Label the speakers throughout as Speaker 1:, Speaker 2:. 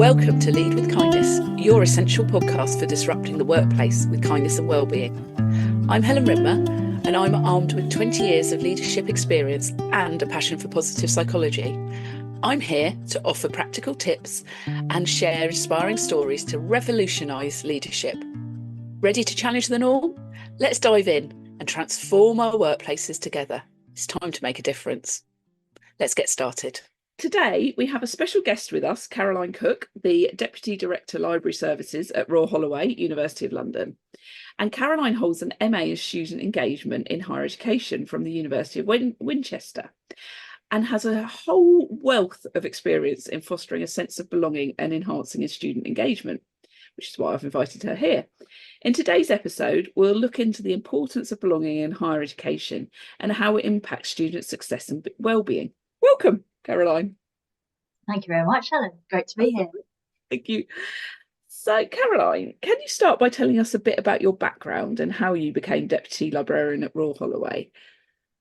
Speaker 1: Welcome to Lead with Kindness, your essential podcast for disrupting the workplace with kindness and wellbeing. I'm Helen Ritmer, and I'm armed with 20 years of leadership experience and a passion for positive psychology. I'm here to offer practical tips and share inspiring stories to revolutionise leadership. Ready to challenge the norm? Let's dive in and transform our workplaces together. It's time to make a difference. Let's get started. Today, we have a special guest with us, Caroline Cooke, the Deputy Director Library Services at Royal Holloway, University of London. And Caroline holds an MA in Student Engagement in Higher Education from the University of Winchester and has a whole wealth of experience in fostering a sense of belonging and enhancing student engagement, which is why I've invited her here. In today's episode, we'll look into the importance of belonging in higher education and how it impacts student success and well-being. Welcome, Caroline.
Speaker 2: Thank you very much, Helen. Great to be here.
Speaker 1: Thank you. So, Caroline, can you start by telling us a bit about your background and how you became Deputy Librarian at Royal Holloway?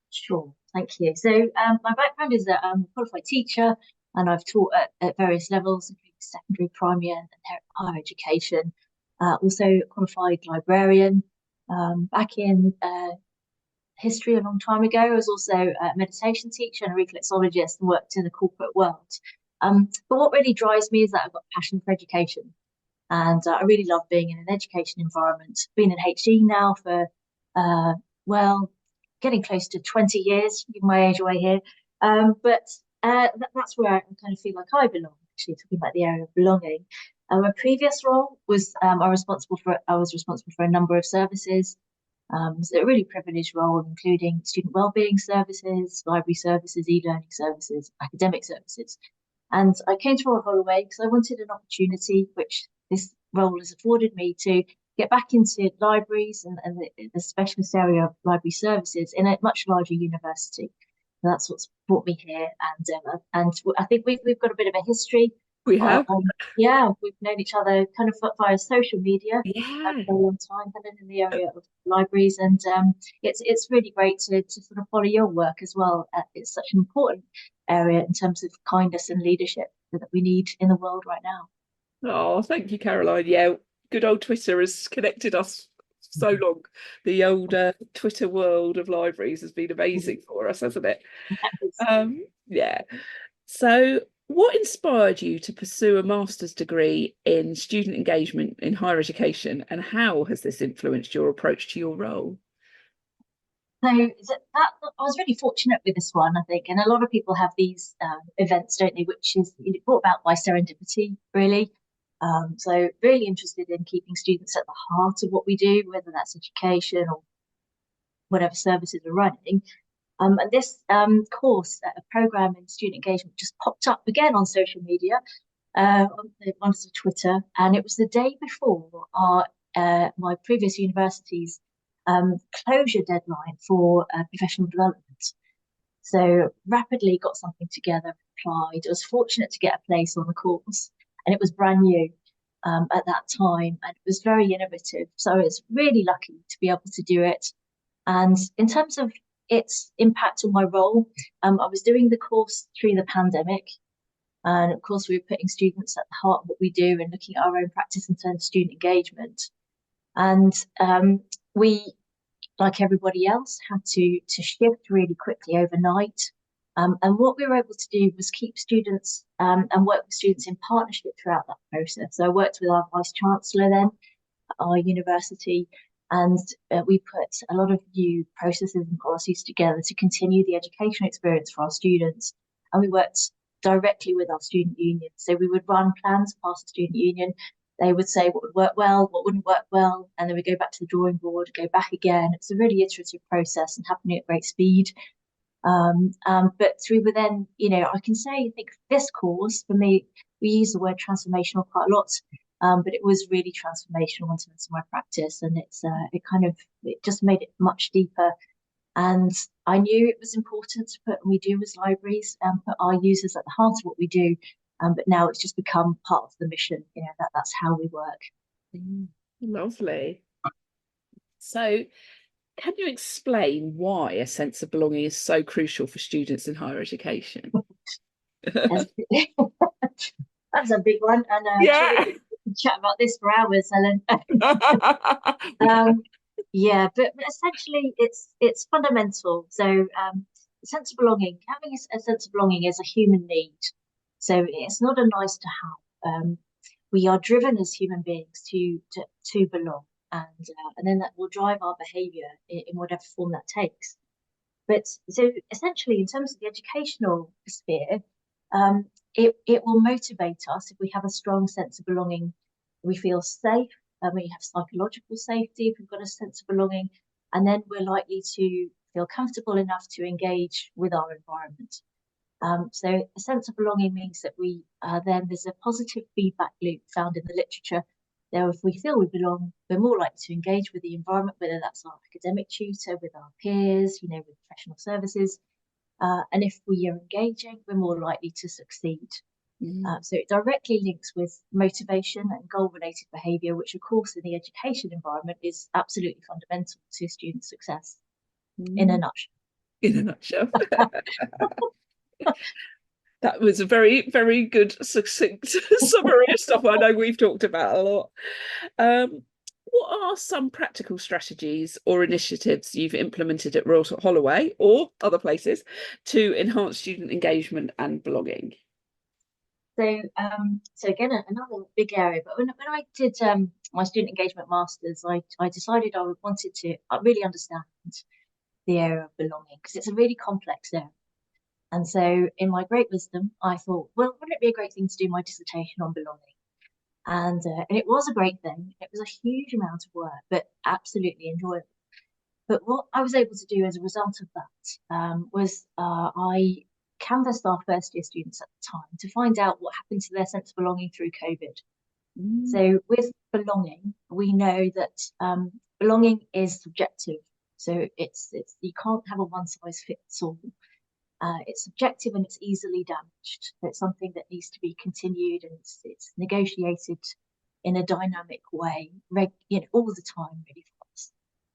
Speaker 2: Sure, thank you. So my background is that I'm a qualified teacher and I've taught at various levels, including secondary, primary and higher education. Also qualified librarian. Back in history a long time ago, I was also a meditation teacher and a reflexologist and worked in the corporate world. But what really drives me is that I've got a passion for education. And I really love being in an education environment. Been in HE now for, getting close to 20 years, giving my age away here. But that's where I kind of feel like I belong, actually, talking about the area of belonging. My previous role was I was responsible for a number of services. So a really privileged role, including student wellbeing services, library services, e-learning services, academic services. And I came to Royal Holloway because I wanted an opportunity, which this role has afforded me, to get back into libraries and the specialist area of library services in a much larger university. So that's what's brought me here. And I think we've got a bit of a history.
Speaker 1: We have.
Speaker 2: We've known each other kind of via social media for a long time, Helen, in the area of libraries. And it's really great to sort of follow your work as well. It's such an important area in terms of kindness and leadership that we need in the world right now.
Speaker 1: Oh, thank you, Caroline. Yeah, good old Twitter has connected us so long. The old Twitter world of libraries has been amazing for us, hasn't it? Yeah. So what inspired you to pursue a master's degree in student engagement in higher education, and how has this influenced your approach to your role?
Speaker 2: So I was really fortunate with this one, I think, and a lot of people have these events, don't they, which is brought about by serendipity, really. So really interested in keeping students at the heart of what we do, whether that's education or whatever services are running. And this course, a program in student engagement, just popped up again on social media, on Twitter, and it was the day before my previous university's closure deadline for professional development. So rapidly got something together, applied. I was fortunate to get a place on the course, and it was brand new at that time, and it was very innovative. So I was really lucky to be able to do it. And in terms of its impact on my role, I was doing the course through the pandemic. And of course, we were putting students at the heart of what we do and looking at our own practice in terms of student engagement. And we, like everybody else, had to shift really quickly overnight. And what we were able to do was keep students and work with students in partnership throughout that process. So I worked with our Vice Chancellor then at our university, and we put a lot of new processes and policies together to continue the educational experience for our students. And we worked directly with our student union. So we would run plans past the student union. They would say what would work well, what wouldn't work well, and then we go back to the drawing board, go back again. It's a really iterative process and happening at great speed. But we were then, I can say, I think this course, for me, we use the word transformational quite a lot, but it was really transformational in terms of my practice, and it just made it much deeper. And I knew it was important to put, and we do as libraries, put our users at the heart of what we do. But now it's just become part of the mission. That's how we work.
Speaker 1: Lovely. So, can you explain why a sense of belonging is so crucial for students in higher education?
Speaker 2: That's a big one, and
Speaker 1: Yeah.
Speaker 2: we could chat about this for hours, Helen. Yeah, but essentially, it's fundamental. So, a sense of belonging, having a sense of belonging is a human need. So it's not a nice to have. We are driven as human beings to belong, and then that will drive our behaviour in whatever form that takes. But so essentially, in terms of the educational sphere, it will motivate us if we have a strong sense of belonging. We feel safe, and we have psychological safety if we've got a sense of belonging, and then we're likely to feel comfortable enough to engage with our environment. So a sense of belonging means that then there's a positive feedback loop found in the literature. Now, if we feel we belong, we're more likely to engage with the environment, whether that's our academic tutor, with our peers, with professional services. And if we are engaging, we're more likely to succeed. So it directly links with motivation and goal-related behaviour, which, of course, in the education environment is absolutely fundamental to student success. In a nutshell.
Speaker 1: In a nutshell. That was a very, very good, succinct summary of stuff I know we've talked about a lot. What are some practical strategies or initiatives you've implemented at Royal Holloway or other places to enhance student engagement and belonging?
Speaker 2: So, again, another big area. But when I did my student engagement masters, I decided I wanted to really understand the area of belonging, because it's a really complex area. And so, in my great wisdom, I thought, well, wouldn't it be a great thing to do my dissertation on belonging? And it was a great thing. It was a huge amount of work, but absolutely enjoyable. But what I was able to do as a result of that was I canvassed our first year students at the time to find out what happened to their sense of belonging through COVID. So with belonging, we know that belonging is subjective. So it's you can't have a one size fits all. It's subjective and it's easily damaged. It's something that needs to be continued, and it's negotiated in a dynamic way, all the time, really, for us.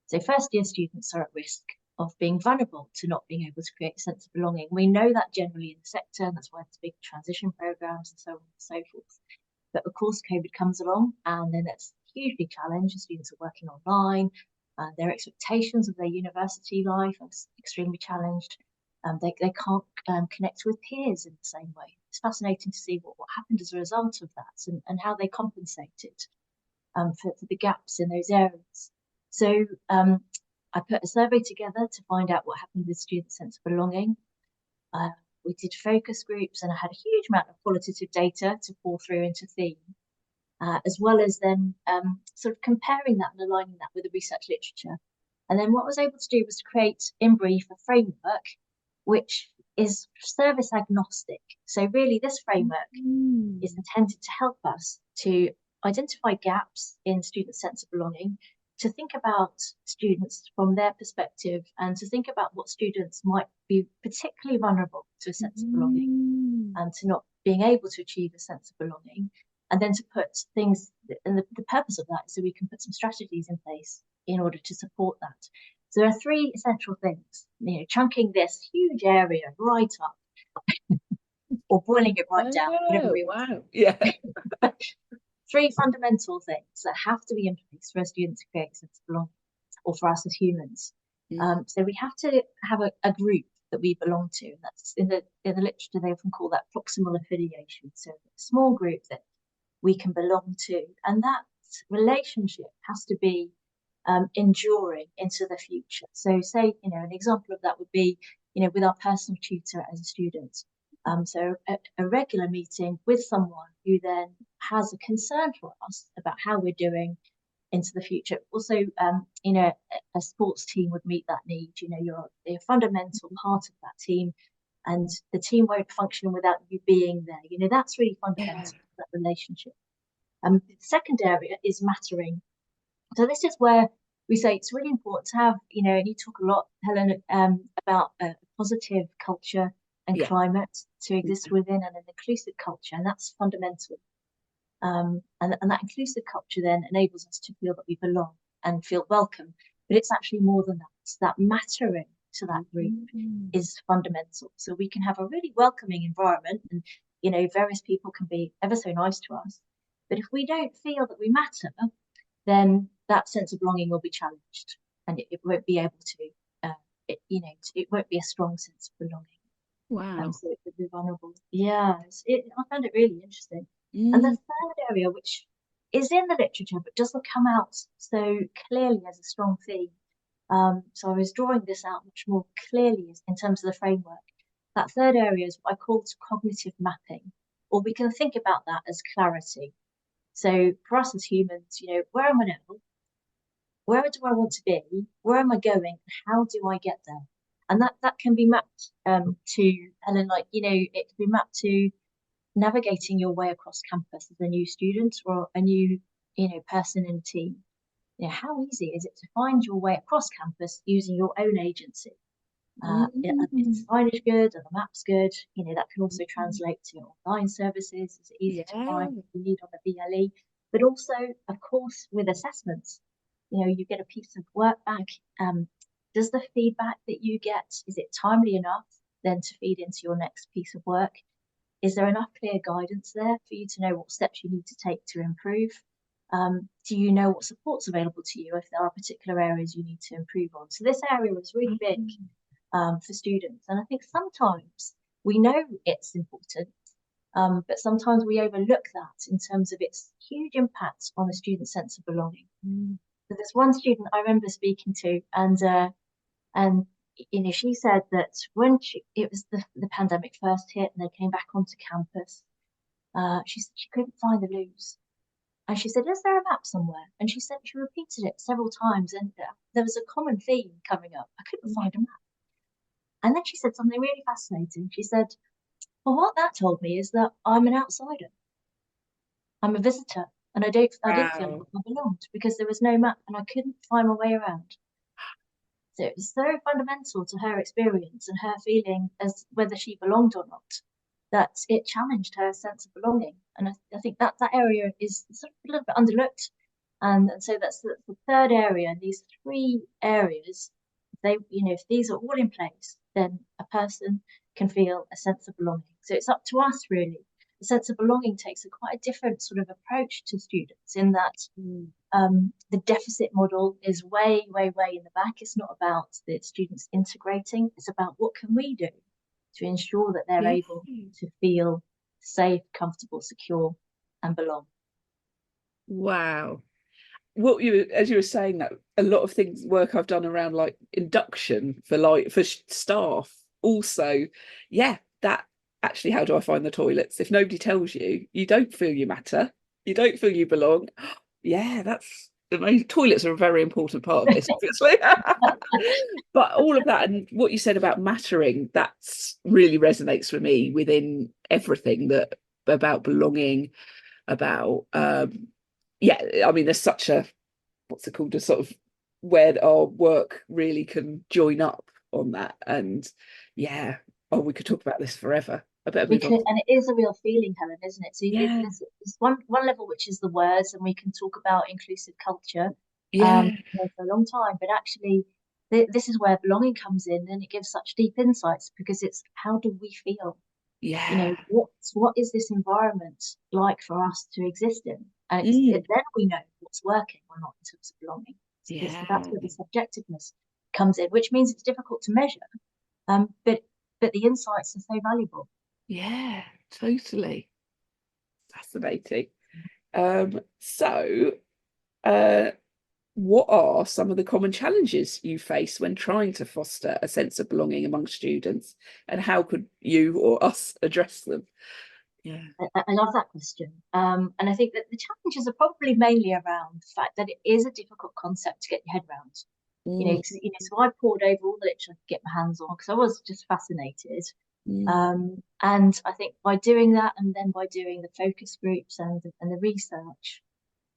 Speaker 2: So first year students are at risk of being vulnerable to not being able to create a sense of belonging. We know that generally in the sector, and that's why there's big transition programs and so on and so forth. But of course, COVID comes along, and then that's hugely challenged. Students are working online, their expectations of their university life are extremely challenged. They can't connect with peers in the same way. It's fascinating to see what happened as a result of that, and how they compensated for the gaps in those areas. So I put a survey together to find out what happened with students' sense of belonging. We did focus groups, and I had a huge amount of qualitative data to pull through into theme, as well as then sort of comparing that and aligning that with the research literature. And then what I was able to do was to create, in brief, a framework which is service agnostic. So really, this framework is intended to help us to identify gaps in student sense of belonging, to think about students from their perspective, and to think about what students might be particularly vulnerable to a sense of belonging and to not being able to achieve a sense of belonging, and then to put things, and the purpose of that is so we can put some strategies in place in order to support that. So there are three essential things, chunking this huge area right up or boiling it right down, whatever we want.
Speaker 1: Wow. Yeah.
Speaker 2: Three fundamental things that have to be in place for a student to create a sense of belonging, or for us as humans. So we have to have a group that we belong to. And that's in the literature, they often call that proximal affiliation. So a small group that we can belong to. And that relationship has to be enduring into the future. So say, an example of that would be, with our personal tutor as a student. So a regular meeting with someone who then has a concern for us about how we're doing into the future. Also, a sports team would meet that need. You're a fundamental part of that team, and the team won't function without you being there. That's really fundamental to that relationship. The second area is mattering. So this is where we say it's really important to have, and you talk a lot, Helen, about a positive culture and climate to exist within, and an inclusive culture, and that's fundamental. And that inclusive culture then enables us to feel that we belong and feel welcome. But it's actually more than that. It's that mattering to that group is fundamental. So we can have a really welcoming environment, and various people can be ever so nice to us, but if we don't feel that we matter, then that sense of belonging will be challenged, and it won't be able to, it won't be a strong sense of belonging.
Speaker 1: Wow.
Speaker 2: So it could be vulnerable. Yeah, I found it really interesting. And the
Speaker 1: Mm.
Speaker 2: third area, which is in the literature but doesn't come out so clearly as a strong theme, so I was drawing this out much more clearly in terms of the framework. That third area is what I call cognitive mapping, or we can think about that as clarity. So for us as humans, where am I now? Where do I want to be? Where am I going? How do I get there? And that can be mapped to Helen, it can be mapped to navigating your way across campus as a new student or a new, person in a team. How easy is it to find your way across campus using your own agency? Is the signage good? Are the maps good? That can also translate to online services. Is it easy to find what you need on the VLE? But also, of course, with assessments, you get a piece of work back. Does the feedback that you get, is it timely enough then to feed into your next piece of work? Is there enough clear guidance there for you to know what steps you need to take to improve? Do you know what support's available to you if there are particular areas you need to improve on? So this area was really big for students. And I think sometimes we know it's important, but sometimes we overlook that in terms of its huge impact on the student's sense of belonging. So there's one student I remember speaking to, and she said that when it was the pandemic first hit and they came back onto campus, she said she couldn't find the loos. And she said, is there a map somewhere? And she said she repeated it several times, and there was a common theme coming up. I couldn't find a map. And then she said something really fascinating. She said, well, what that told me is that I'm an outsider. I'm a visitor, and I didn't feel like I belonged because there was no map and I couldn't find my way around. So it was so fundamental to her experience and her feeling as whether she belonged or not, that it challenged her sense of belonging. And I think that area is sort of a little bit underlooked. And so that's the third area. And these three areas, if these are all in place, then a person can feel a sense of belonging. So it's up to us, really. The sense of belonging takes quite a different sort of approach to students in that the deficit model is way, way, way in the back. It's not about the students integrating. It's about what can we do to ensure that they're able to feel safe, comfortable, secure, and belong.
Speaker 1: Wow. As you were saying that, a lot of work I've done around like induction for staff also, that actually, how do I find the toilets? If nobody tells you, you don't feel you matter, you don't feel you belong. That's amazing. Toilets are a very important part of this, obviously. But all of that and what you said about mattering, that's really resonates with me within everything that about belonging, about there's such a what's it called, a sort of where our work really can join up on that. And we could talk about this forever. I better move on.
Speaker 2: And it is a real feeling, Helen, isn't it? So there's one level which is the words, and we can talk about inclusive culture for a long time, but actually this is where belonging comes in, and it gives such deep insights because it's how do we feel? What is this environment like for us to exist in? And then we know what's working or not in terms of belonging. That's where the subjectiveness comes in, which means it's difficult to measure, but the insights are so valuable.
Speaker 1: Yeah, totally. Fascinating. What are some of the common challenges you face when trying to foster a sense of belonging among students, and how could you or us address them?
Speaker 2: I love that question. And I think that the challenges are probably mainly around the fact that it is a difficult concept to get your head around. So I poured over all the literature I could get my hands on because I was just fascinated. And I think by doing that, and then by doing the focus groups and the research,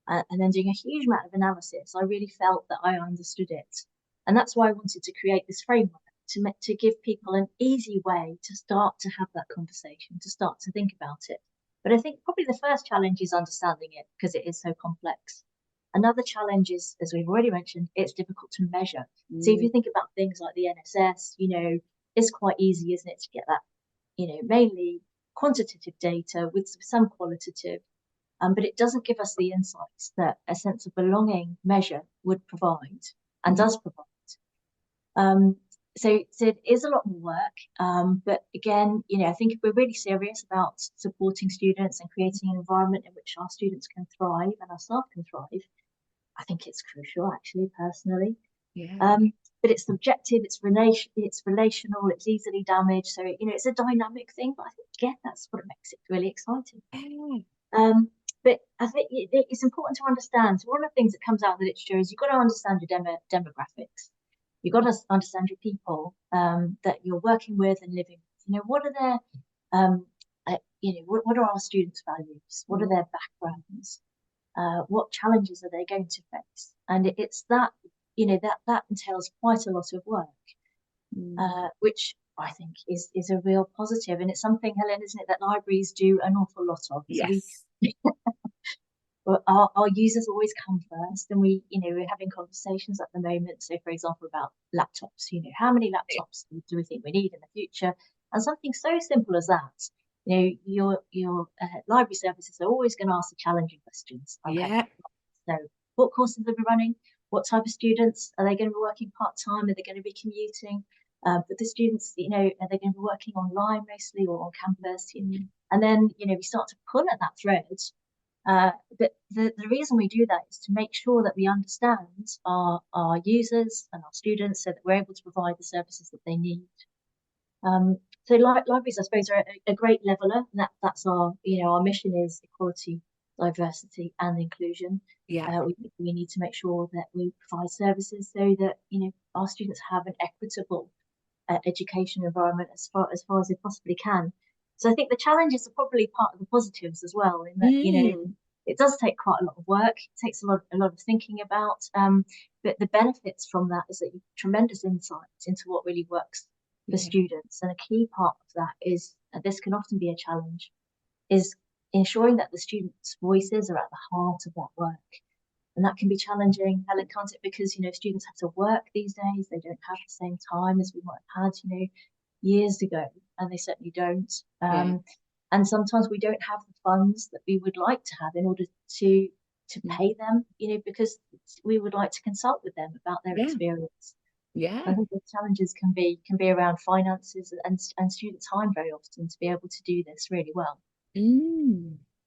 Speaker 2: and then doing a huge amount of analysis, I really felt that I understood it. And that's why I wanted to create this framework to give people an easy way to start to have that conversation, to start to think about it. But I think probably the first challenge is understanding it because it is so complex. Another challenge is, as we've already mentioned, it's difficult to measure. So if you think about things like the NSS, it's quite easy, isn't it, to get that, mainly quantitative data with some qualitative, but it doesn't give us the insights that a sense of belonging measure would provide and does provide. So it is a lot more work, but again, I think if we're really serious about supporting students and creating an environment in which our students can thrive and our staff can thrive, I think it's crucial, actually, personally.
Speaker 1: Yeah.
Speaker 2: But it's subjective, it's relational, it's easily damaged. So, it's a dynamic thing, but I think, again, that's what makes it really exciting. But I think it's important to understand. So one of the things that comes out of the literature is you've got to understand your demographics. You've got to understand your people that you're working with and living with. What are their, what are our students' values? What are their backgrounds? What challenges are they going to face? And it's that, that entails quite a lot of work, which I think is a real positive. And it's something, Helen, isn't it, that libraries do an awful lot of.
Speaker 1: Yes.
Speaker 2: So our users always come first, and we're having conversations at the moment. So, for example, about laptops. How many laptops do we think we need in the future? And something so simple as that. Your library services are always going to ask the challenging questions. Okay.
Speaker 1: Yeah.
Speaker 2: So, what courses are we running? What type of students are they going to be working part-time? Are they going to be commuting? But the students, are they going to be working online mostly or on campus? And then, we start to pull at that thread. But the reason we do that is to make sure that we understand our users and our students so that we're able to provide the services that they need. So libraries, I suppose, are a great leveler. And that's our mission is equality, diversity and inclusion.
Speaker 1: Yeah.
Speaker 2: We need to make sure that we provide services so that, our students have an equitable education environment as far as they possibly can. So I think the challenges are probably part of the positives as well, in that, it does take quite a lot of work. It takes a lot of thinking about, but the benefits from that is that you have tremendous insights into what really works for students. And a key part of that is, and this can often be a challenge, is ensuring that the students' voices are at the heart of that work. And that can be challenging, Helen, can't it? Because, students have to work these days. They don't have the same time as we might have had, years ago, and they certainly don't. And sometimes we don't have the funds that we would like to have in order to pay them, because we would like to consult with them about their experience.
Speaker 1: Yeah.
Speaker 2: I think the challenges can be around finances and student time very often to be able to do this really well.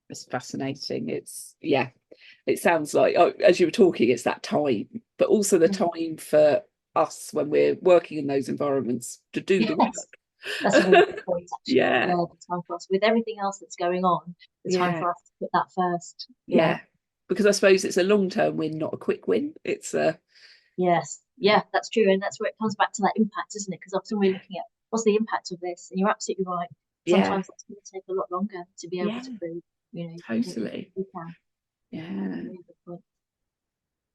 Speaker 1: It's fascinating. It sounds like, as you were talking, it's that time, but also the time for us when we're working in those environments to do the work.
Speaker 2: That's a really good point, actually.
Speaker 1: Yeah.
Speaker 2: The time for us, with everything else that's going on, the time for us to put that first.
Speaker 1: Yeah. Because I suppose it's a long-term win, not a quick win. It's
Speaker 2: Yes. Yeah, that's true. And that's where it comes back to that impact, isn't it? Because often we're looking at what's the impact of this, and you're absolutely right. Sometimes that's going to take a lot longer to be able to prove,
Speaker 1: totally.
Speaker 2: We can.
Speaker 1: Yeah.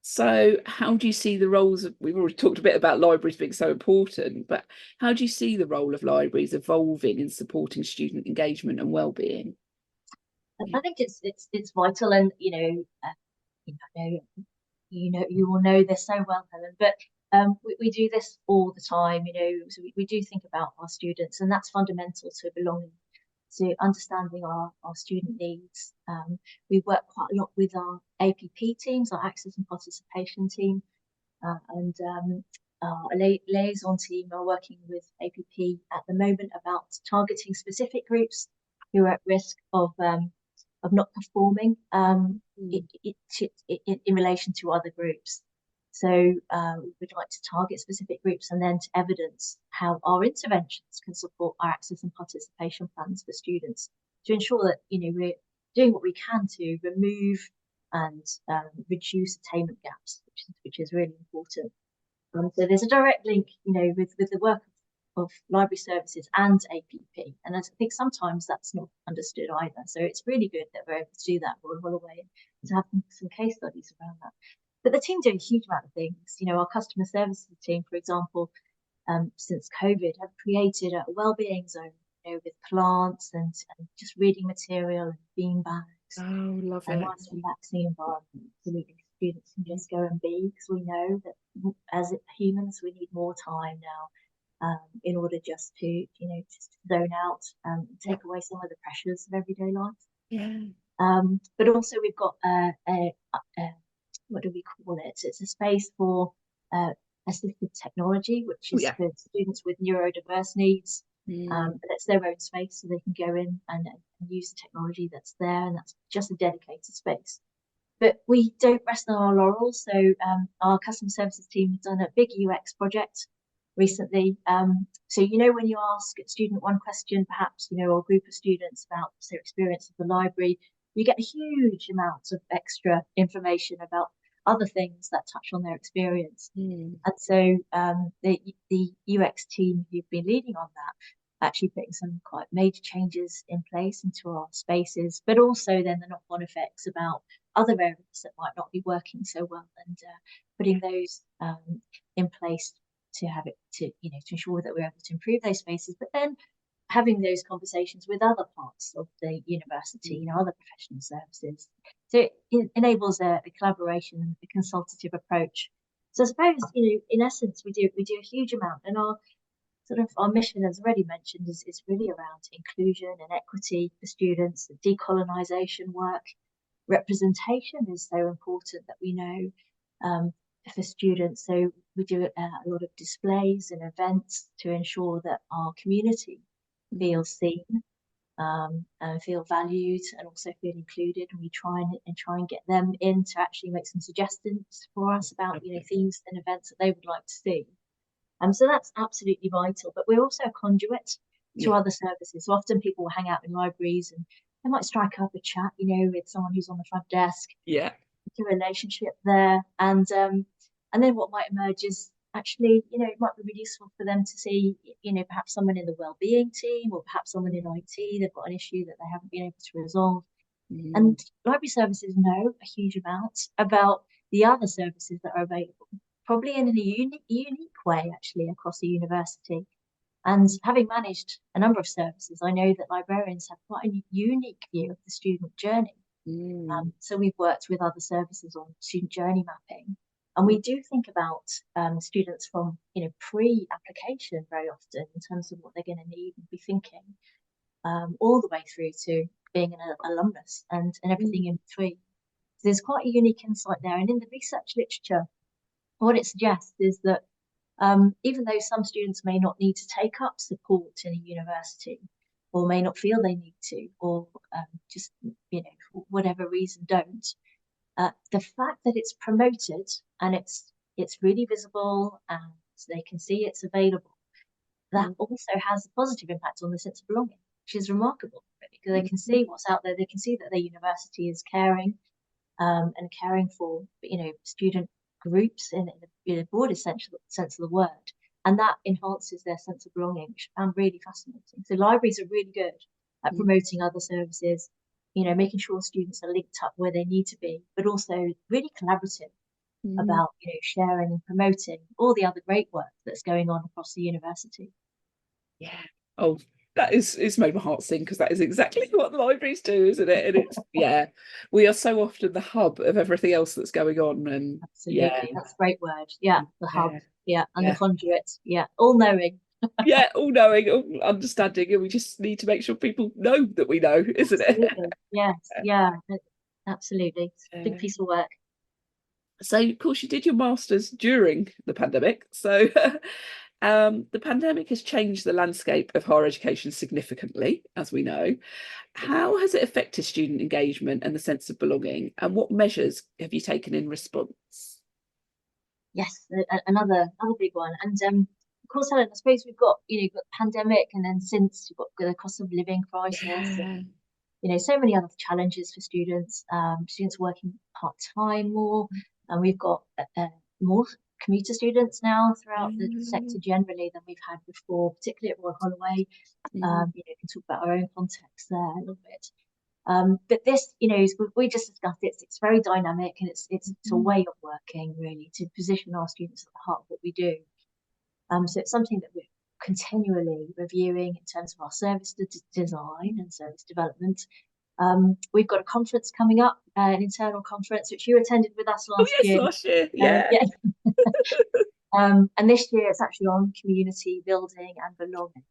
Speaker 1: So how do you see the roles of, we've already talked a bit about libraries being so important, but how do you see the role of libraries evolving in supporting student engagement and well-being?
Speaker 2: I think it's vital, and you will know this so well, Helen, but we do this all the time, so we do think about our students, and that's fundamental to belonging, to understanding our student needs. We work quite a lot with our APP teams, our access and participation team, and our liaison team are working with APP at the moment about targeting specific groups who are at risk of not performing in relation to other groups. So we'd like to target specific groups and then to evidence how our interventions can support our access and participation plans for students, to ensure that we're doing what we can to remove and reduce attainment gaps, which is really important. So there's a direct link, with the work of library services and APP, and I think sometimes that's not understood either. So it's really good that we're able to do that for Holloway and to have some case studies around that. But the team do a huge amount of things. Our customer services team, for example, since COVID, have created a wellbeing zone, with plants and just reading material and bean bags.
Speaker 1: Oh, love it.
Speaker 2: A nice, relaxing environment. Absolutely, students can just go and be, because we know that as humans we need more time now. in order just to, just zone out and take away some of the pressures of everyday life.
Speaker 1: Yeah.
Speaker 2: But also we've got what do we call it? It's a space for assistive technology, which is for students with neurodiverse needs. That's their own space, so they can go in and use the technology that's there, and that's just a dedicated space. But we don't rest on our laurels. So our customer services team has done a big UX project recently. So, when you ask a student one question, perhaps, or a group of students about their experience of the library, you get a huge amount of extra information about other things that touch on their experience. And so the UX team who've been leading on that, actually putting some quite major changes in place into our spaces, but also then the knock-on effects about other areas that might not be working so well, and putting those in place to have it to ensure that we're able to improve those spaces, but then having those conversations with other parts of the university, other professional services. So it enables a collaboration and a consultative approach. So I suppose, in essence, we do a huge amount, and our mission, as already mentioned, is really around inclusion and equity for students, the decolonisation work. Representation is so important that we know for students. So we do a lot of displays and events to ensure that our community feels seen and feel valued, and also feel included. And we try and get them in to actually make some suggestions for us about themes and events that they would like to see. So that's absolutely vital. But we're also a conduit to other services. So often people will hang out in libraries and they might strike up a chat, with someone who's on the front desk.
Speaker 1: Yeah.
Speaker 2: A relationship there, and then what might emerge is actually, it might be really useful for them to see, perhaps someone in the wellbeing team, or perhaps someone in IT. They've got an issue that they haven't been able to resolve. And library services know a huge amount about the other services that are available, probably in a unique way, actually, across the university. And having managed a number of services, I know that librarians have quite a unique view of the student journey. So we've worked with other services on student journey mapping, and we do think about students from pre-application very often in terms of what they're going to need and be thinking, all the way through to being an alumnus and everything in between. So there's quite a unique insight there, and in the research literature, what it suggests is that even though some students may not need to take up support in a university, or may not feel they need to, or just, for whatever reason don't, the fact that it's promoted and it's really visible and they can see it's available, that also has a positive impact on the sense of belonging, which is remarkable, because they can see what's out there. They can see that their university is caring and caring for, student groups in the broadest sense of the word. And that enhances their sense of belonging, which I found really fascinating. So libraries are really good at promoting other services, making sure students are linked up where they need to be, but also really collaborative about, sharing and promoting all the other great work that's going on across the university.
Speaker 1: Yeah. Oh, it's made my heart sing, because that is exactly what libraries do, isn't it? And it's we are so often the hub of everything else that's going on. And
Speaker 2: absolutely, that's a great word. The hub. And the conduit. All knowing.
Speaker 1: All knowing, all understanding, and we just need to make sure people know that we know, isn't
Speaker 2: it? Yes, absolutely. It's a big piece of work.
Speaker 1: So, of course, you did your master's during the pandemic. So the pandemic has changed the landscape of higher education significantly, as we know. How has it affected student engagement and the sense of belonging? And what measures have you taken in response?
Speaker 2: Yes, another big one. And of course, Helen, I suppose we've got, you've got the pandemic, and then since you've got the cost of living crisis, and, so many other challenges for students, students working part-time more, and we've got more commuter students now throughout the sector generally than we've had before, particularly at Royal Holloway. We can talk about our own context there a little bit. But this, we just discussed it. It's very dynamic, and it's a way of working, really, to position our students at the heart of what we do. So it's something that we're continually reviewing in terms of our service design and service development. We've got a conference coming up, an internal conference, which you attended with us last year.
Speaker 1: Last year,
Speaker 2: And this year it's actually on community building and belonging.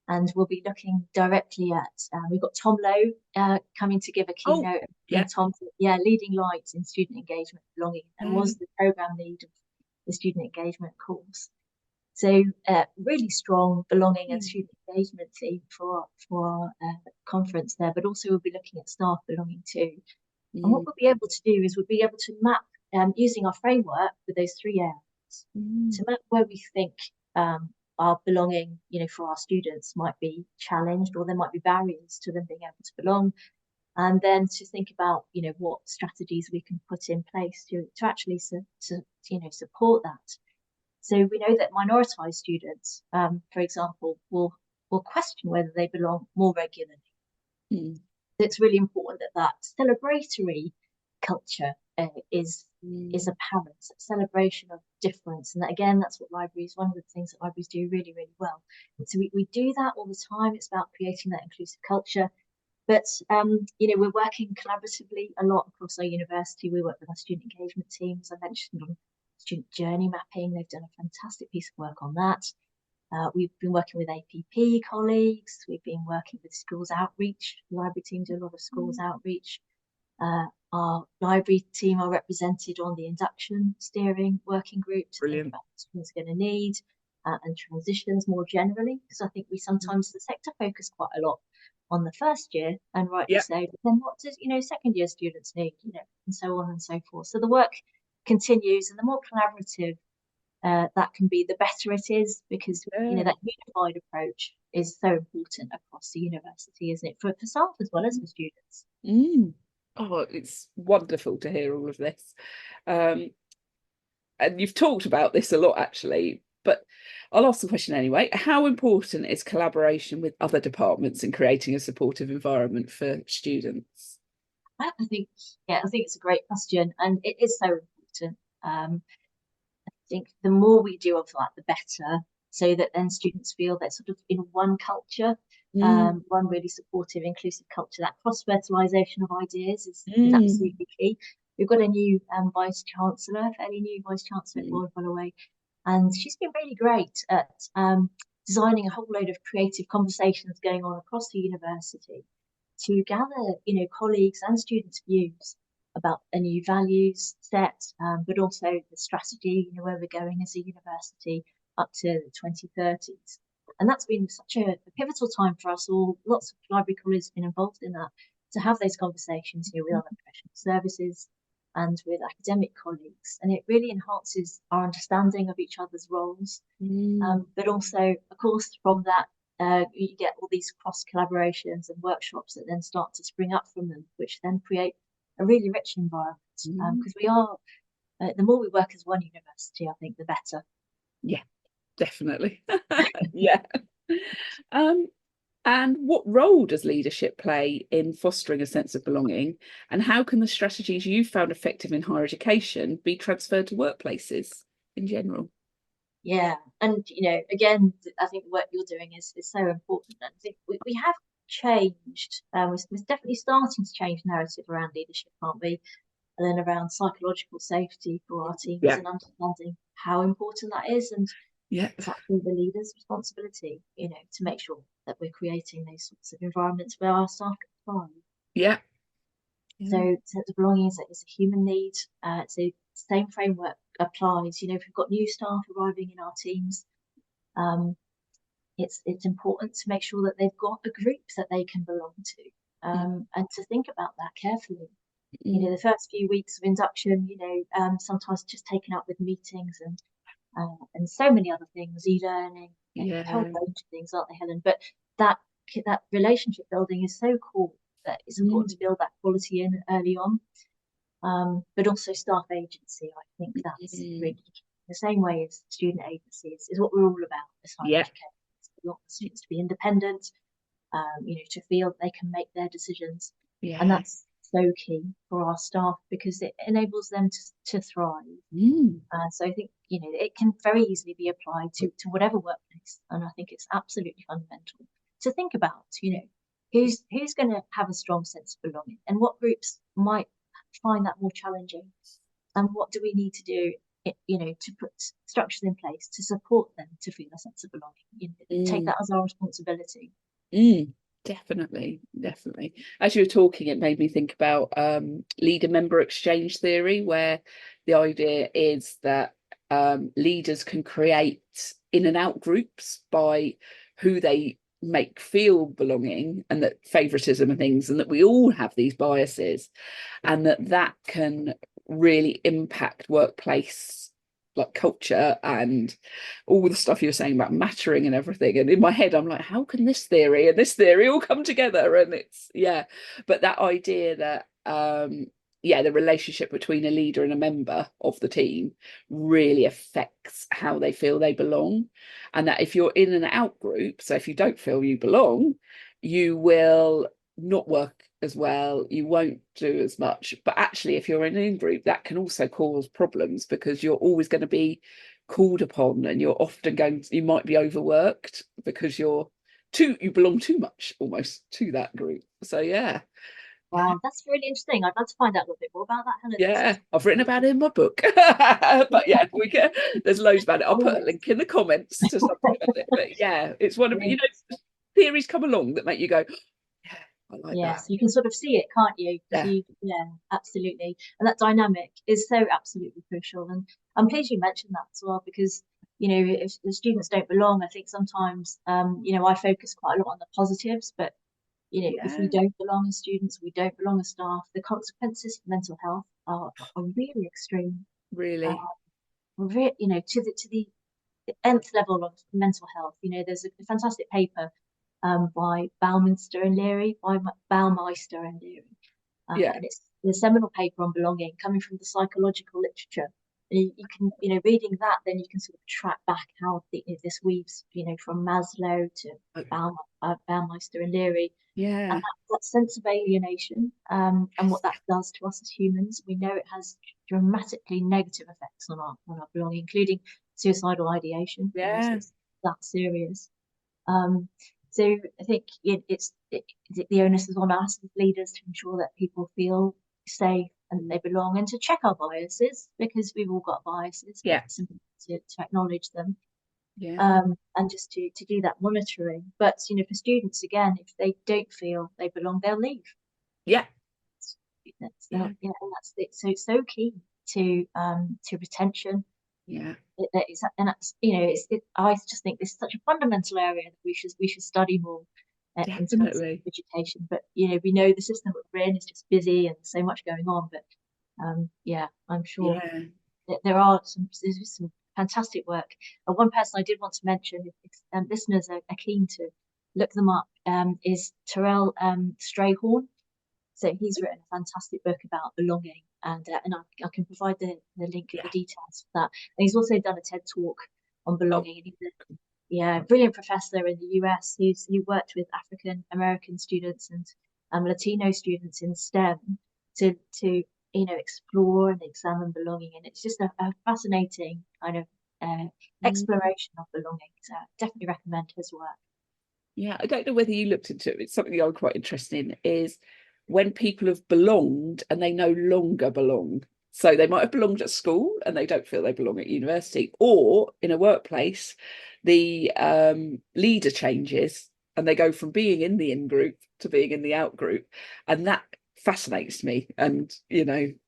Speaker 2: And we'll be looking directly at, we've got Tom Lowe coming to give a keynote.
Speaker 1: Yeah.
Speaker 2: And Tom, leading lights in student engagement and belonging, and was the programme lead of the student engagement course. So really strong belonging and student engagement theme for our conference there, but also we'll be looking at staff belonging too. And what we'll be able to do is we'll be able to map, using our framework with those 3 areas, to map where we think our belonging, for our students might be challenged, or there might be barriers to them being able to belong, and then to think about, what strategies we can put in place to actually support that. So we know that minoritized students, for example, will question whether they belong more regularly. It's really important that celebratory culture is apparent, a celebration of difference. And that, again, that's what libraries, one of the things that libraries do really, really well. So we do that all the time. It's about creating that inclusive culture. But, we're working collaboratively a lot across our university. We work with our student engagement teams. I mentioned on student journey mapping. They've done a fantastic piece of work on that. We've been working with APP colleagues. We've been working with schools outreach. The library team do a lot of schools outreach. Our library team are represented on the induction steering working group to think about what students are going to need, and transitions more generally, because I think we sometimes, the sector focus quite a lot on the first year, and rightly so, but then what does second year students need, and so on and so forth. So the work continues, and the more collaborative that can be, the better it is, because that unified approach is so important across the university, isn't it, for staff as well as for students.
Speaker 1: Oh, it's wonderful to hear all of this. And you've talked about this a lot, actually, but I'll ask the question anyway. How important is collaboration with other departments in creating a supportive environment for students?
Speaker 2: I think it's a great question, and it is so important. I think the more we do of that, the better, so that then students feel they're sort of in one culture, one really supportive, inclusive culture. That cross-fertilisation of ideas is absolutely key. We've got a new Vice-Chancellor, fairly new Vice-Chancellor at Royal Holloway, and she's been really great at designing a whole load of creative conversations going on across the university to gather, colleagues and students' views about a new values set, but also the strategy, where we're going as a university up to the 2030s. And that's been such a pivotal time for us all. Lots of library colleagues have been involved in that, to have those conversations with other professional services and with academic colleagues. And it really enhances our understanding of each other's roles. But also, of course, from that, you get all these cross collaborations and workshops that then start to spring up from them, which then create a really rich environment, because we are, the more we work as one university, I think the better.
Speaker 1: Yeah, definitely. Yeah. And what role does leadership play in fostering a sense of belonging, and how can the strategies you've found effective in higher education be transferred to workplaces in general?
Speaker 2: Yeah, and again, I think the work you're doing is so important. And I think we have changed. We're definitely starting to change narrative around leadership, aren't we? And then around psychological safety for our teams, and understanding how important that is. And it's actually the leader's responsibility, to make sure that we're creating those sorts of environments where our staff can thrive. So sense of belonging is a human need. So the same framework applies. If we've got new staff arriving in our teams, it's important to make sure that they've got a group that they can belong to, and to think about that carefully. The first few weeks of induction, sometimes just taken up with meetings and so many other things, e-learning, a whole range of things, aren't they, Helen? But that relationship building is so core that it's important to build that quality in early on. But also staff agency, I think that's really the same way as student agency is what we're all about as higher educators. We want the students to be independent, to feel they can make their decisions, and that's so key for our staff, because it enables them to thrive. So I think it can very easily be applied to whatever workplace, and I think it's absolutely fundamental to think about who's going to have a strong sense of belonging, and what groups might find that more challenging, and what do we need to do to put structures in place to support them to feel a sense of belonging. Take that as our responsibility.
Speaker 1: Definitely. As you were talking, it made me think about leader member exchange theory, where the idea is that leaders can create in and out groups by who they make feel belonging, and that favoritism and things, and that we all have these biases, and that can really impact workplace like culture and all the stuff you're saying about mattering and everything. And in my head I'm like, how can this theory and this theory all come together? And it's but that idea that the relationship between a leader and a member of the team really affects how they feel they belong, and that if you're in an out group, so if you don't feel you belong, you will not work as well, you won't do as much. But actually, if you're in an in-group, that can also cause problems, because you're always going to be called upon, and you're often you might be overworked because you belong too much almost to that group. So
Speaker 2: Wow, that's really interesting. I'd love to find out a little bit more about that, Helen.
Speaker 1: I've written about it in my book. But there's loads about it. I'll put a link in the comments to something about it. But it's one of theories come along that make you go, I like that.
Speaker 2: You can sort of see it, can't you? Absolutely. And that dynamic is so absolutely crucial. And I'm pleased you mentioned that as well, because if the students don't belong, I think sometimes I focus quite a lot on the positives, but if we don't belong as students, we don't belong as staff, the consequences for mental health are really extreme.
Speaker 1: Really,
Speaker 2: to the nth level of mental health. There's a fantastic paper by Baumeister and Leary. And it's the seminal paper on belonging, coming from the psychological literature. And you can, reading that, then you can sort of track back how this weaves, from Maslow to Baumeister and Leary. And that sense of alienation and what that does to us as humans, we know it has dramatically negative effects on our belonging, including suicidal ideation. So it's that serious. So I think the onus is on us as leaders to ensure that people feel safe and they belong, and to check our biases, because we've all got biases. Simply to acknowledge them. And just to do that monitoring. But for students, again, if they don't feel they belong, they'll leave. And that's it. So it's so key to retention. And that's I just think this is such a fundamental area that we should study more in terms of education. But we know the system that we're in is just busy and so much going on. But I'm sure that there's some fantastic work. One person I did want to mention, if listeners are keen to look them up, is Terrell Strayhorn. So he's written a fantastic book about belonging, and I can provide the link of the details for that. And he's also done a TED talk on belonging. And he's a brilliant professor in the US who worked with African American students and Latino students in STEM to explore and examine belonging. And it's just a fascinating kind of exploration of belonging. So I definitely recommend his work.
Speaker 1: I don't know whether you looked into it. It's something I'm quite interested in, is when people have belonged and they no longer belong. So they might have belonged at school and they don't feel they belong at university, or in a workplace, the leader changes and they go from being in the in group to being in the out group. And that fascinates me. And,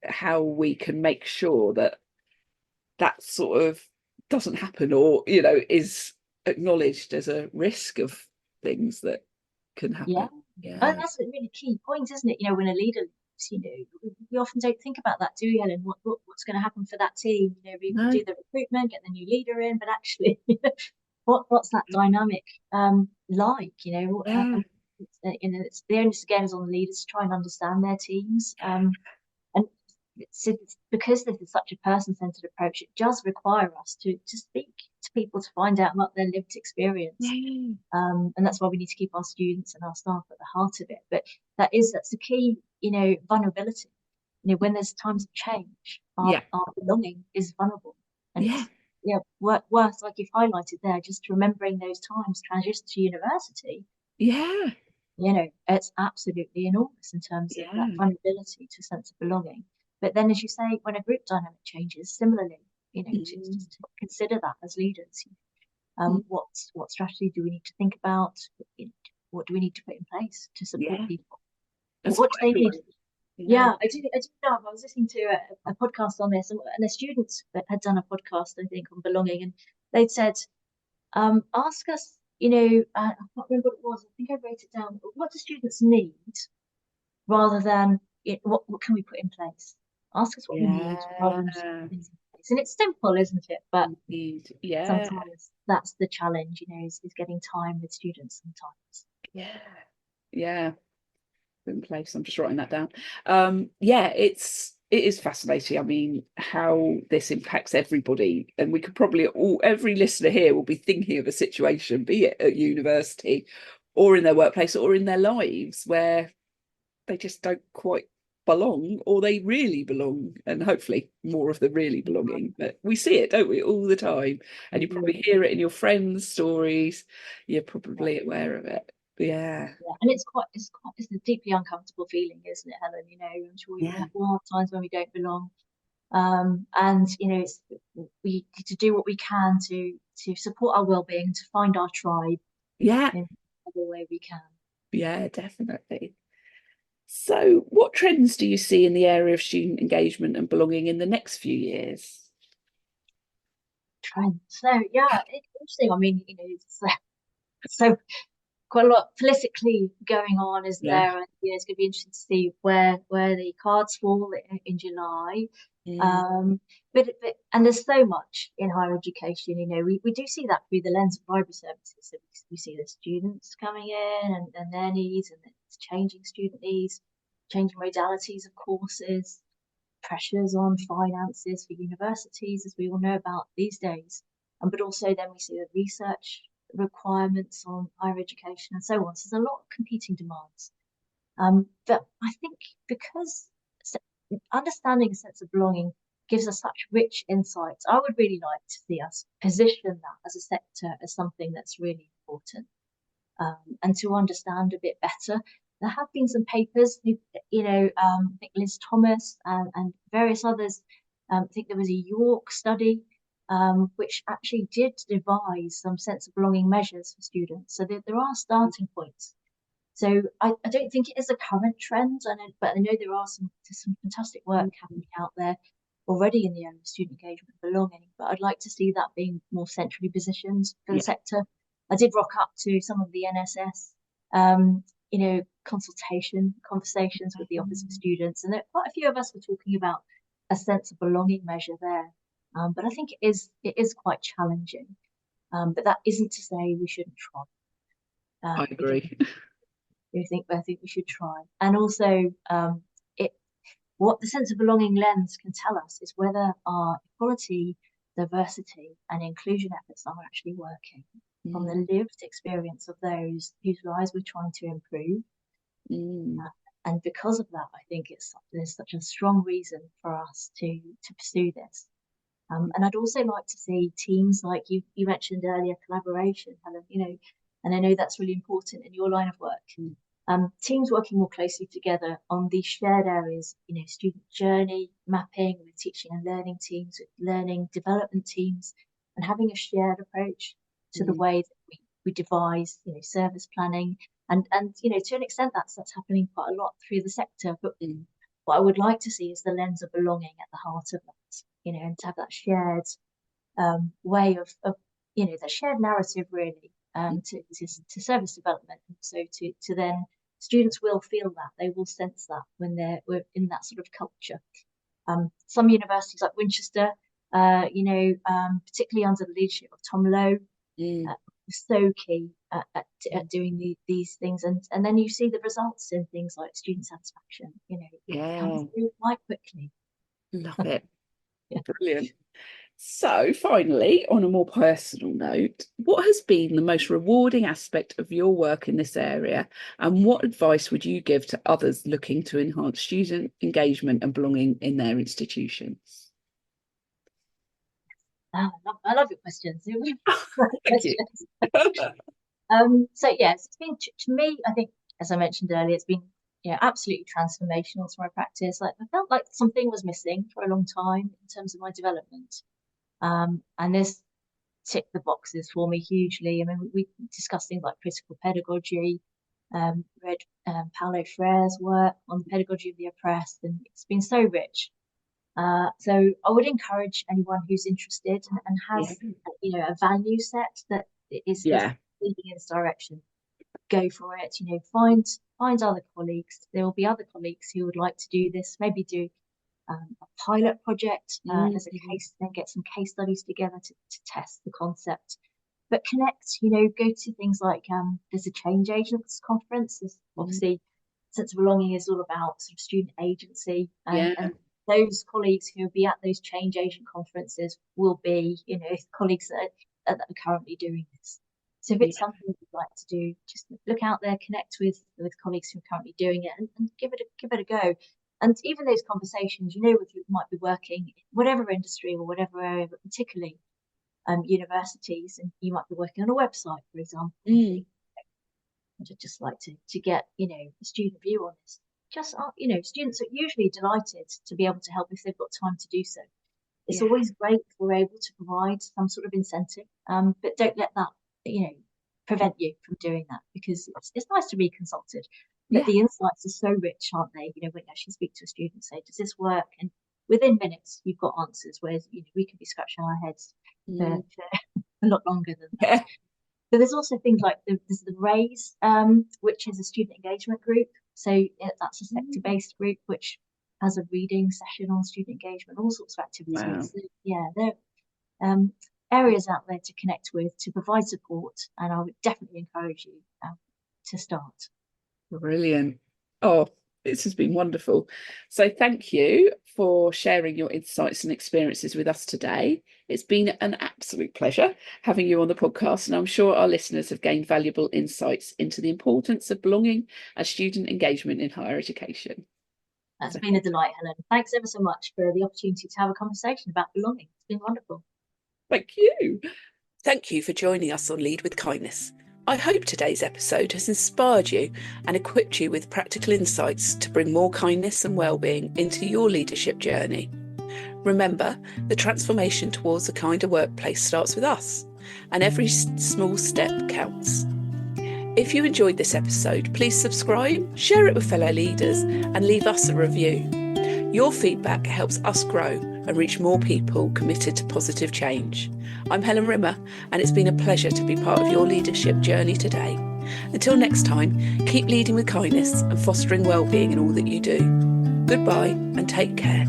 Speaker 1: how we can make sure that sort of doesn't happen, or, is acknowledged as a risk of things that can happen.
Speaker 2: And that's a really key point, isn't it? When a leader leaves, we often don't think about that, do we, Helen? What's going to happen for that team? We do the recruitment, get the new leader in, but actually, what's that dynamic like? It's the onus again is on the leaders to try and understand their teams. And so because this is such a person-centered approach, it does require us to speak to people, to find out about their lived experience. And that's why we need to keep our students and our staff at the heart of it. But that's a key, vulnerability. When there's times of change, our belonging is vulnerable. And worth, like you've highlighted there, just remembering those times, transition to university. It's absolutely enormous in terms of that vulnerability to a sense of belonging. But then, as you say, when a group dynamic changes, similarly, to consider that as leaders. What strategy do we need to think about? What do we need to put in place to support people? What do they need? Yeah, I do know. I was listening to a podcast on this, and the students had done a podcast, I think, on belonging, and they'd said, ask us, I can't remember what it was. I think I wrote it down. What do students need, rather than what can we put in place? Ask us what we need, rather than just put things in place. And it's simple, isn't it? But sometimes that's the challenge, is getting time with students sometimes.
Speaker 1: Yeah. In place. I'm just writing that down. It is fascinating. I mean, how this impacts everybody, and we could probably every listener here will be thinking of a situation, be it at university or in their workplace or in their lives, where they just don't quite belong, or they really belong, and hopefully more of the really belonging. But we see it, don't we, all the time, and you probably hear it in your friends' stories. You're probably aware of it. Yeah,
Speaker 2: and it's a deeply uncomfortable feeling, isn't it, Helen? I'm sure we all have times when we don't belong, and we need to do what we can to support our well-being, to find our tribe, in whatever way we can.
Speaker 1: Yeah, definitely. So, what trends do you see in the area of student engagement and belonging in the next few years?
Speaker 2: Trends. So, it's interesting. I mean, so quite a lot politically going on, isn't there? And it's going to be interesting to see where the cards fall in July. But and there's so much in higher education. We do see that through the lens of library services. So we see the students coming in and their needs, and it's changing student needs, changing modalities of courses, pressures on finances for universities, as we all know about these days. But also then we see the research requirements on higher education and so on. So there's a lot of competing demands. But I think because understanding a sense of belonging gives us such rich insights, I would really like to see us position that as a sector as something that's really important, and to understand a bit better. There have been some papers, I think Liz Thomas and various others. I think there was a York study which actually did devise some sense of belonging measures for students. So there are starting points. So I don't think it is a current trend, but I know there are some fantastic work happening out there already in the area of student engagement and belonging. But I'd like to see that being more centrally positioned for the sector. I did rock up to some of the NSS, conversations with the Office of Students, and quite a few of us were talking about a sense of belonging measure there. But I think it is quite challenging. But that isn't to say we shouldn't try.
Speaker 1: I agree.
Speaker 2: I think we should try. And also, what the sense of belonging lens can tell us is whether our equality, diversity, and inclusion efforts are actually working from the lived experience of those whose lives we're trying to improve. And because of that, I think there's such a strong reason for us to pursue this. And I'd also like to see teams like you mentioned earlier, collaboration, Helen, and I know that's really important in your line of work. Teams working more closely together on these shared areas, student journey mapping with teaching and learning teams, with learning development teams, and having a shared approach to the way that we devise, service planning. And to an extent that's happening quite a lot through the sector. But what I would like to see is the lens of belonging at the heart of that, and to have that shared way of the shared narrative really, to service development, and so to then students will feel that, they will sense that when we're in that sort of culture. Some universities like Winchester, particularly under the leadership of Tom Lowe, so key at doing these things, and then you see the results in things like student satisfaction. Comes through quite quickly.
Speaker 1: Love it. Brilliant. So finally, on a more personal note, what has been the most rewarding aspect of your work in this area, and what advice would you give to others looking to enhance student engagement and belonging in their institutions?
Speaker 2: I love your questions.
Speaker 1: Thank you.
Speaker 2: So yes, it's been, to me, I think, as I mentioned earlier, it's been absolutely transformational to my practice. Like I felt like something was missing for a long time in terms of my development. And this ticked the boxes for me hugely. I mean, we discussed things like critical pedagogy, read Paulo Freire's work on the pedagogy of the oppressed, and it's been so rich. So I would encourage anyone who's interested and has, a value set that is leading in this direction. Go for it. Find other colleagues. There will be other colleagues who would like to do this. Maybe do a pilot project as a case, then get some case studies together to test the concept. But connect. Go to things like there's a change agents conference. There's obviously sense of belonging is all about sort of student agency, and those colleagues who will be at those change agent conferences will be, colleagues that are currently doing this. So if it's something you'd like to do, just look out there, connect with colleagues who are currently doing it, and give it a go. And even those conversations, if you might be working in whatever industry or whatever area, but particularly universities, and you might be working on a website, for example. I'd just like to get a student view on this. Just students are usually delighted to be able to help if they've got time to do so. It's always great if we're able to provide some sort of incentive, but don't let that prevent you from doing that, because it's nice to be consulted. But the insights are so rich, aren't they? When you actually speak to a student and say, does this work? And within minutes you've got answers, whereas we could be scratching our heads for a lot longer than that. But there's also things like there's the RAISE, which is a student engagement group. So that's a sector-based group which has a reading session on student engagement, all sorts of activities.
Speaker 1: Wow.
Speaker 2: So, there are areas out there to connect with, to provide support, and I would definitely encourage you to start.
Speaker 1: Brilliant. Oh, this has been wonderful. So thank you for sharing your insights and experiences with us today. It's been an absolute pleasure having you on the podcast, and I'm sure our listeners have gained valuable insights into the importance of belonging and student engagement in higher education.
Speaker 2: That's been a delight, Helen. Thanks ever so much for the opportunity to have a conversation about belonging. It's been wonderful.
Speaker 1: Thank you. Thank you for joining us on Lead with Kindness. I hope today's episode has inspired you and equipped you with practical insights to bring more kindness and well-being into your leadership journey. Remember, the transformation towards a kinder workplace starts with us, and every small step counts. If you enjoyed this episode, please subscribe, share it with fellow leaders, and leave us a review. Your feedback helps us grow and reach more people committed to positive change. I'm Helen Ritmer, and it's been a pleasure to be part of your leadership journey today. Until next time, keep leading with kindness and fostering well-being in all that you do. Goodbye and take care.